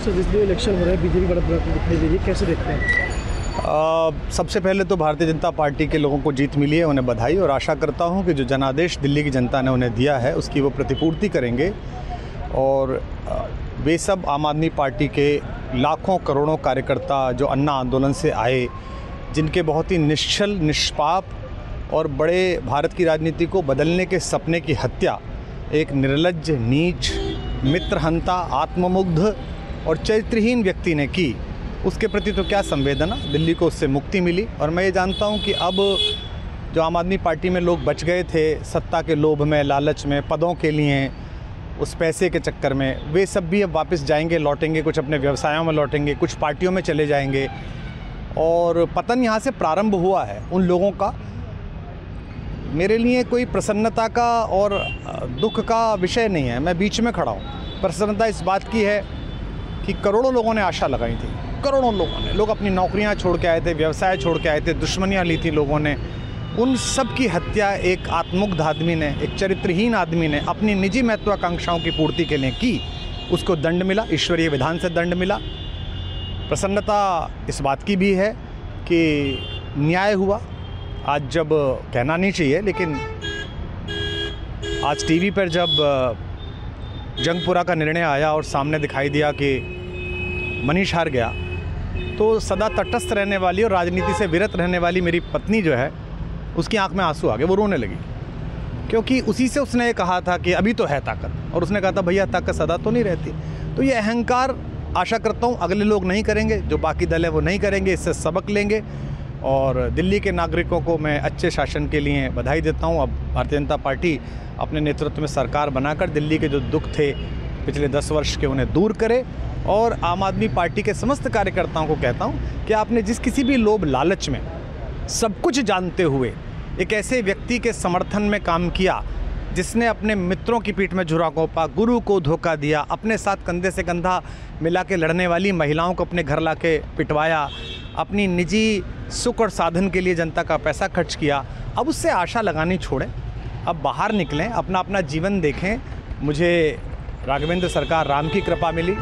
Sir जिस भी election हो रहा है बीजेपी बढ़त दिखाई दे रही है, कैसे देखते हैं? सबसे पहले तो भारतीय जनता पार्टी के लोगों को जीत मिली है, उन्हें बधाई, और आशा करता हूं कि जो जनादेश दिल्ली की जनता ने उन्हें दिया है उसकी वो प्रतिपूर्ति करेंगे। और वे सब आम आदमी पार्टी के लाखों करोड़ों कार्यकर्ता जो अन्ना आंदोलन से आए, जिनके बहुत ही निश्चल निष्पाप और बड़े भारत की राजनीति को बदलने के सपने की हत्या एक निर्लज्ज, नीच, मित्रहंता, आत्ममुग्ध और चरित्रहीन व्यक्ति ने की, उसके प्रति तो क्या संवेदना। दिल्ली को उससे मुक्ति मिली। और मैं ये जानता हूँ कि अब जो आम आदमी पार्टी में लोग बच गए थे सत्ता के लोभ में, लालच में, पदों के लिए, उस पैसे के चक्कर में, वे सब भी अब वापस जाएंगे, लौटेंगे, कुछ अपने व्यवसायों में लौटेंगे, कुछ पार्टियों में चले जाएंगे। और पतन यहाँ से प्रारंभ हुआ है उन लोगों का। मेरे लिए कोई प्रसन्नता का और दुख का विषय नहीं है, मैं बीच में खड़ा हूँ। प्रसन्नता इस बात की है कि करोड़ों लोगों ने आशा लगाई थी, करोड़ों लोगों ने, लोग अपनी नौकरियां छोड़ के आए थे, व्यवसाय छोड़ के आए थे, दुश्मनियां ली थी लोगों ने। उन सब की हत्या एक आत्ममुग्ध आदमी ने, एक चरित्रहीन आदमी ने अपनी निजी महत्वाकांक्षाओं की पूर्ति के लिए की। उसको दंड मिला, ईश्वरीय विधान से दंड मिला। प्रसन्नता इस बात की भी है कि न्याय हुआ। आज जब कहना नहीं चाहिए, लेकिन आज टीवी पर जब जंगपुरा का निर्णय आया और सामने दिखाई दिया कि मनीष हार गया, तो सदा तटस्थ रहने वाली और राजनीति से विरत रहने वाली मेरी पत्नी जो है, उसकी आंख में आंसू आ गए, वो रोने लगी। क्योंकि उसी से उसने ये कहा था कि अभी तो है ताकत, और उसने कहा था भैया ताकत सदा तो नहीं रहती। तो ये अहंकार आशा करता हूँ अगले लोग नहीं करेंगे, जो बाकी दल है वो नहीं करेंगे, इससे सबक लेंगे। और दिल्ली के नागरिकों को मैं अच्छे शासन के लिए बधाई देता हूँ। अब भारतीय जनता पार्टी अपने नेतृत्व में सरकार बनाकर दिल्ली के जो दुख थे पिछले 10 वर्ष के, उन्हें दूर करे। और आम आदमी पार्टी के समस्त कार्यकर्ताओं को कहता हूँ कि आपने जिस किसी भी लोभ लालच में, सब कुछ जानते हुए एक ऐसे व्यक्ति के समर्थन में काम किया जिसने अपने मित्रों की पीठ में झुरा घोंपा, गुरु को धोखा दिया, अपने साथ कंधे से कंधा मिला के लड़ने वाली महिलाओं को अपने घर ला के पिटवाया, अपनी निजी सुख और साधन के लिए जनता का पैसा खर्च किया, अब उससे आशा लगानी छोड़ें, अब बाहर निकलें, अपना अपना जीवन देखें। मुझे राघवेंद्र सरकार राम की कृपा मिली,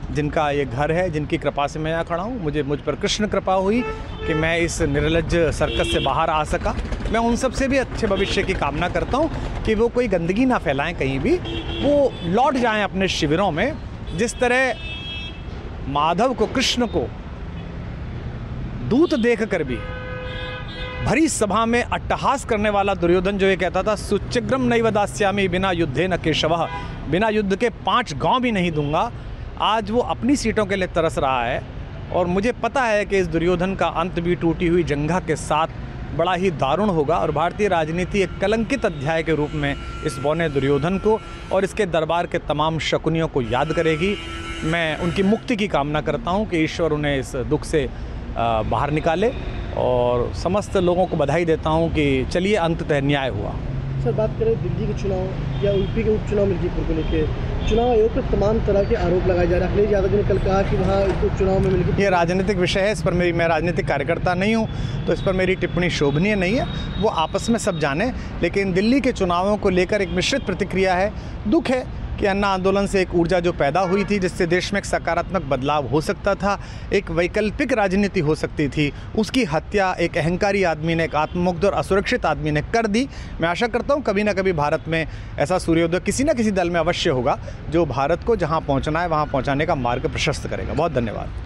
जिनका ये घर है, जिनकी कृपा से मैं यहाँ खड़ा हूँ। मुझ पर कृष्ण कृपा हुई कि मैं इस निर्लज्ज सर्कस से बाहर आ सका। मैं उन सब से भी अच्छे भविष्य की कामना करता हूँ कि वो कोई गंदगी ना फैलाएं कहीं भी, वो लौट जाएं अपने शिविरों में। जिस तरह माधव को, कृष्ण को दूत देख कर भी भरी सभा में अट्टहास करने वाला दुर्योधन जो ये कहता था सुचिग्रम नैव दास्यामि बिना युद्धे न केशवः, बिना युद्ध के 5 गांव भी नहीं दूंगा, आज वो अपनी सीटों के लिए तरस रहा है। और मुझे पता है कि इस दुर्योधन का अंत भी टूटी हुई जंघा के साथ बड़ा ही दारुण होगा, और भारतीय राजनीति एक कलंकित अध्याय के रूप में इस बौने दुर्योधन को और इसके दरबार के तमाम शकुनियों को याद करेगी। मैं उनकी मुक्ति की कामना करता हूँ कि ईश्वर उन्हें इस दुख से बाहर निकाले, और समस्त लोगों को बधाई देता हूँ कि चलिए अंततः न्याय हुआ। सर बात करें दिल्ली के चुनाव या यूपी के उपचुनाव मिल्कीपुर को लेकर, चुनाव आयोग पर तमाम तरह के आरोप लगाए जा रहे हैं। अखिलेश यादव ने कल कहा कि वहाँ उपचुनाव में मिल्कीपुर, ये राजनीतिक विषय है, इस पर मैं राजनीतिक कार्यकर्ता नहीं हूँ, तो इस पर मेरी टिप्पणी शोभनीय नहीं है, वो आपस में सब जाने। लेकिन दिल्ली के चुनावों को लेकर एक मिश्रित प्रतिक्रिया है। दुख है कि अन्ना आंदोलन से एक ऊर्जा जो पैदा हुई थी, जिससे देश में एक सकारात्मक बदलाव हो सकता था, एक वैकल्पिक राजनीति हो सकती थी, उसकी हत्या एक अहंकारी आदमी ने, एक आत्ममुग्ध और असुरक्षित आदमी ने कर दी। मैं आशा करता हूँ कभी ना कभी भारत में ऐसा सूर्योदय किसी न किसी दल में अवश्य होगा, जो भारत को जहाँ पहुँचना है वहाँ पहुँचाने का मार्ग प्रशस्त करेगा। बहुत धन्यवाद।